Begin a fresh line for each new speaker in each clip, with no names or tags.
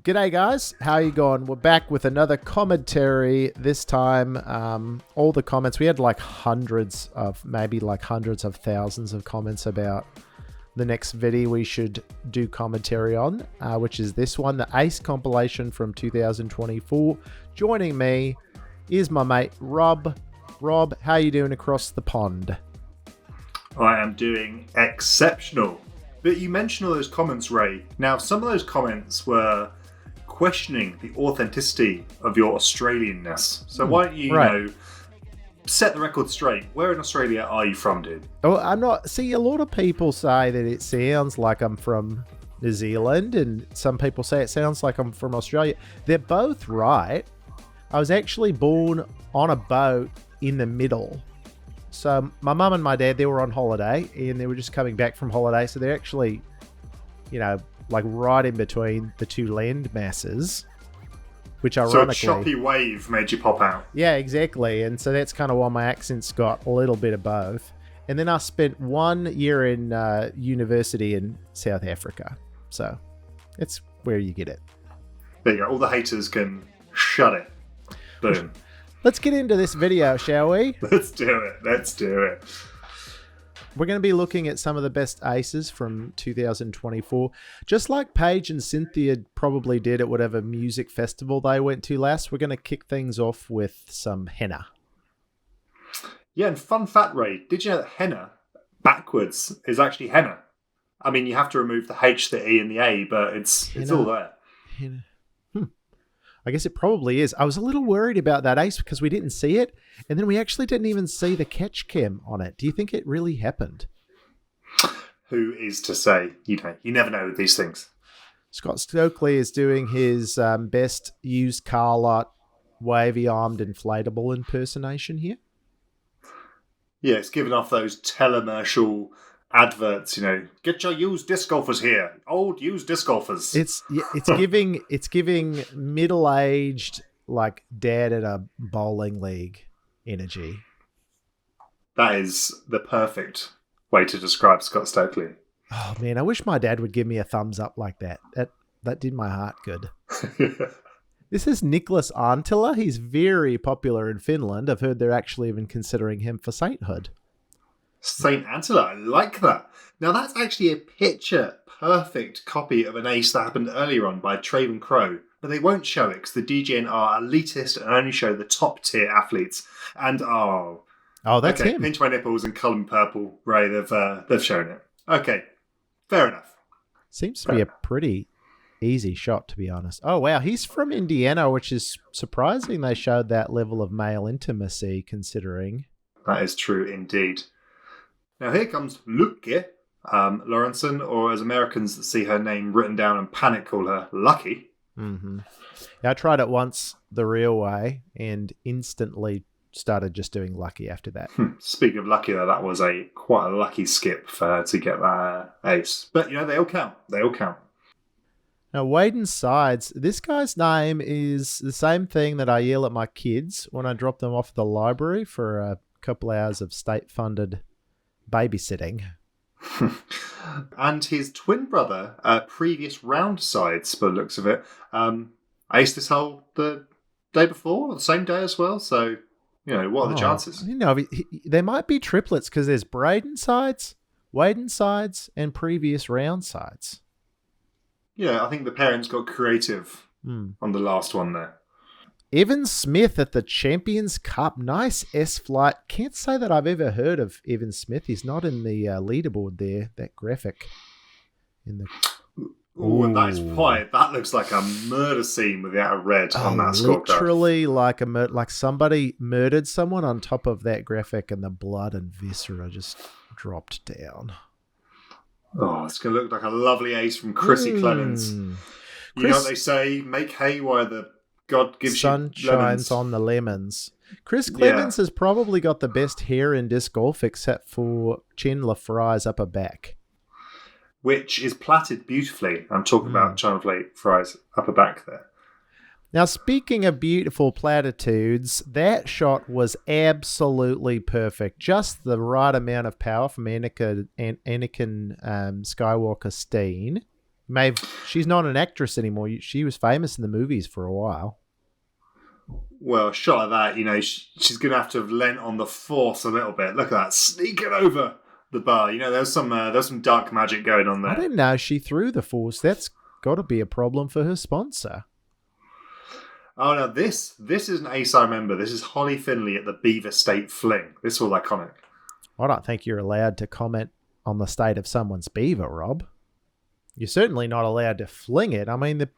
G'day guys, how you going? We're back with another commentary. This time, all the comments, we had like hundreds of thousands of comments about the next video we should do commentary on, which is this one, the Ace compilation from 2024. Joining me is my mate Rob. Rob, how you doing across the pond?
I am doing exceptional. But you mentioned all those comments, Ray. Now, some of those comments were questioning the authenticity of your Australianness. So why don't you, set the record straight? Where in Australia are you from, dude?
Oh, I'm not. See, a lot of people say that it sounds like I'm from New Zealand, and some people say it sounds like I'm from Australia. They're both right. I was actually born on a boat in the middle. So my mum and my dad, they were on holiday, and they were just coming back from holiday. So they're actually, like right in between the two land masses, which ironically...
So a choppy wave made you pop out.
Yeah, exactly. And so that's kind of why my accent's got a little bit of both. And then I spent 1 year in university in South Africa. So it's where you get it.
There you go. All the haters can shut it. Boom.
Let's get into this video, shall we?
Let's do it.
We're going to be looking at some of the best aces from 2024. Just like Paige and Cynthia probably did at whatever music festival they went to last, we're going to kick things off with some henna.
Yeah, and fun fact, Ray, did you know that henna backwards is actually henna? I mean, you have to remove the H, the E, and the A, but it's all there.
Henna. I guess it probably is. I was a little worried about that ace because we didn't see it, and then we actually didn't even see the catch cam on it. Do you think it really happened?
Who is to say? You never know with these things.
Scott Stokely is doing his best used car lot wavy-armed inflatable impersonation here. Yeah,
it's giving off those telemercial adverts, get your used disc golfers here, old used disc golfers.
It's giving middle-aged, like dad at a bowling league energy.
That is the perfect way to describe Scott Stokely.
Oh man, I wish my dad would give me a thumbs up like that. That did my heart good. This is Nicholas Antila. He's very popular in Finland. I've heard they're actually even considering him for sainthood.
St. Antila, I like that. Now that's actually a picture-perfect copy of an ace that happened earlier on by Traven Crow, but they won't show it because the DGN are elitist and only show the top-tier athletes. And
that's him.
Pinch my nipples and colour them purple, Ray. They've shown it. Okay, fair enough.
Seems to be a pretty easy shot, to be honest. Oh wow, he's from Indiana, which is surprising. They showed that level of male intimacy, considering.
That is true indeed. Now here comes Lukke Lorentzen, or as Americans see her name written down and panic call her Lucky.
Mm-hmm. Yeah, I tried it once the real way and instantly started just doing Lucky after that.
Speaking of Lucky, though, that was quite a lucky skip for her to get that ace. But, they all count.
Now, Waden Sides, this guy's name is the same thing that I yell at my kids when I drop them off at the library for a couple hours of state-funded babysitting.
And his twin brother, previous round sides, by the looks of it, aced this hole the day before, or the same day as well. So, what are the chances?
There might be triplets because there's Braden sides, Waden sides, and previous round sides.
Yeah, I think the parents got creative on the last one there.
Evan Smith at the Champions Cup. Nice S-flight. Can't say that I've ever heard of Evan Smith. He's not in the leaderboard there, that graphic. And
that's why. That looks like a murder scene without a red on that scorecard.
Literally like somebody murdered someone on top of that graphic and the blood and viscera just dropped down.
Oh, it's going to look like a lovely ace from Chrissy Clemens. You know what they say? Make hay while the God gives
sun
you lemons.
Shines on the lemons. Chris Clemens has probably got the best hair in disc golf except for Chandler Fry's upper back.
Which is plaited beautifully. I'm talking about Chandler Fry's upper back there.
Now, speaking of beautiful platitudes, that shot was absolutely perfect. Just the right amount of power from Anakin Skywalker Steen. Maeve, she's not an actress anymore. She was famous in the movies for a while.
Well, a shot like that, she's going to have lent on the force a little bit. Look at that, sneaking over the bar. There's some dark magic going on there.
I didn't know she threw the force. That's got to be a problem for her sponsor.
Oh, no, this is an ace I remember. This is Holly Finley at the Beaver State Fling. This was iconic.
I don't think you're allowed to comment on the state of someone's beaver, Rob. You're certainly not allowed to fling it. I mean, the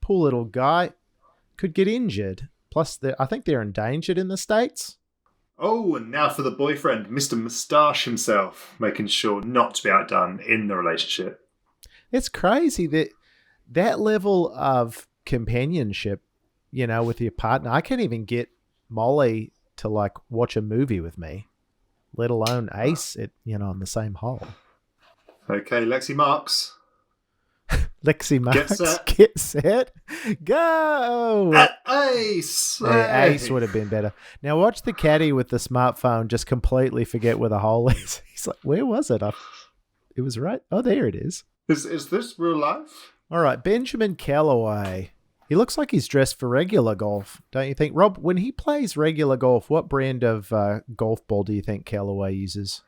poor little guy could get injured. Plus, I think they're endangered in the States.
Oh, and now for the boyfriend, Mr. Moustache himself, making sure not to be outdone in the relationship.
It's crazy that level of companionship, with your partner. I can't even get Molly to watch a movie with me, let alone Ace on the same hole.
Okay, Lexi Marks.
Lexi Marks, get set, go!
Ace!
Yeah, Ace would have been better. Now watch the caddy with the smartphone just completely forget where the hole is. He's like, where was it? It was right. Oh, there it is.
Is this real life?
All right, Benjamin Callaway. He looks like he's dressed for regular golf, don't you think? Rob, when he plays regular golf, what brand of golf ball do you think Callaway uses?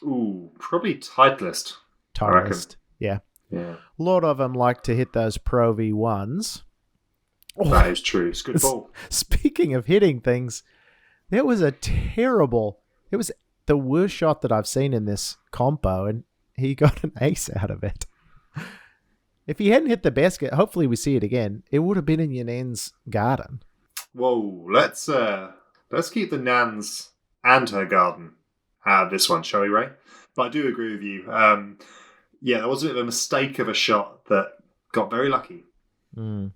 Ooh, probably Titleist.
Titleist, yeah.
Yeah.
A lot of them like to hit those Pro V1s.
That is true. It's a good ball.
Speaking of hitting things, it was the worst shot that I've seen in this compo, and he got an ace out of it. If he hadn't hit the basket, hopefully we see it again, it would have been in your nan's garden.
Whoa, let's keep the nan's and her garden out of this one, shall we, Ray? But I do agree with you. Yeah, that was a bit of a mistake of a shot that got very lucky.
Mm.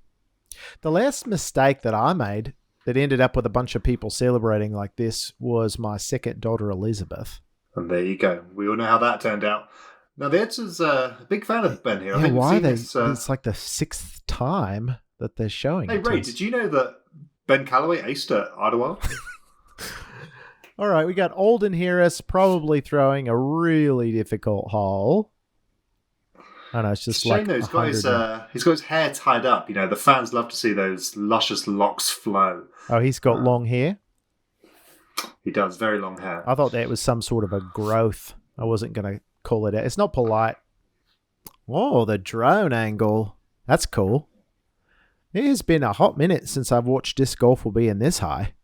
The last mistake that I made that ended up with a bunch of people celebrating like this was my second daughter, Elizabeth.
And there you go. We all know how that turned out. Now, the answer's a big fan of Ben here.
Yeah,
I think
why
it's
like the sixth time that they're showing
it. Hey, Ray, did you know that Ben Callaway aced at Idlewild?
All right, we got Alden Harris probably throwing a really difficult hole. I know, it's just
shame though, he's got his hair tied up. The fans love to see those luscious locks flow.
Oh, he's got long hair?
He does, very long hair.
I thought that was some sort of a growth. I wasn't going to call it out. It's not polite. Oh, the drone angle. That's cool. It has been a hot minute since I've watched disc golf will be in this high.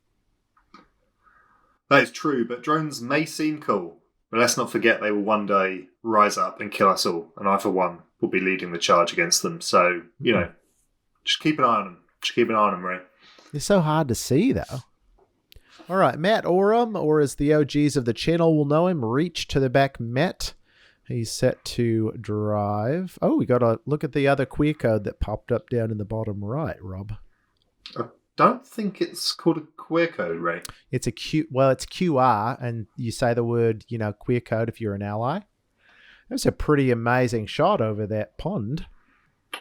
That is true, but drones may seem cool. But let's not forget they will one day rise up and kill us all. And I, for one, will be leading the charge against them. So, just keep an eye on them. Just keep an eye on them, Ray.
They're so hard to see, though. All right, Matt Oram, or as the OGs of the channel will know him, Reach to the Back Matt. He's set to drive. Oh, we got to look at the other queer code that popped up down in the bottom right, Rob.
I don't think it's called a queer code, Ray.
It's it's QR, and you say the word, queer code if you're an ally. That's a pretty amazing shot over that pond.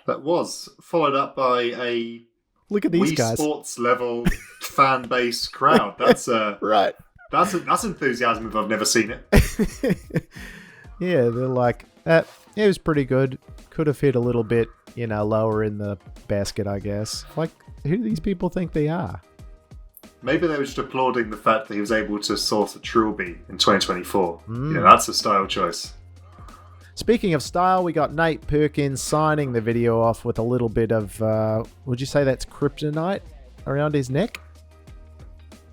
That
was followed up by a
look at these guys.
Sports level fan base crowd. That's
right.
That's enthusiasm if I've never seen it.
Yeah, they're like, it was pretty good. Could have hit a little bit, lower in the basket, I guess. Like, who do these people think they are?
Maybe they were just applauding the fact that he was able to source a trilby in 2024. That's a style choice.
Speaking of style, we got Nate Perkins signing the video off with a little bit of, would you say that's kryptonite around his neck?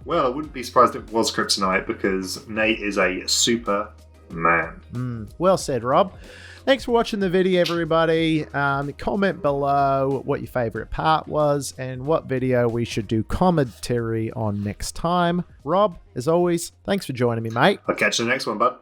Well, I wouldn't be surprised if it was kryptonite because Nate is a super man.
Well said, Rob. Thanks for watching the video, everybody. Comment below what your favorite part was and what video we should do commentary on next time. Rob, as always, thanks for joining me, mate.
I'll catch you in the next one, bud.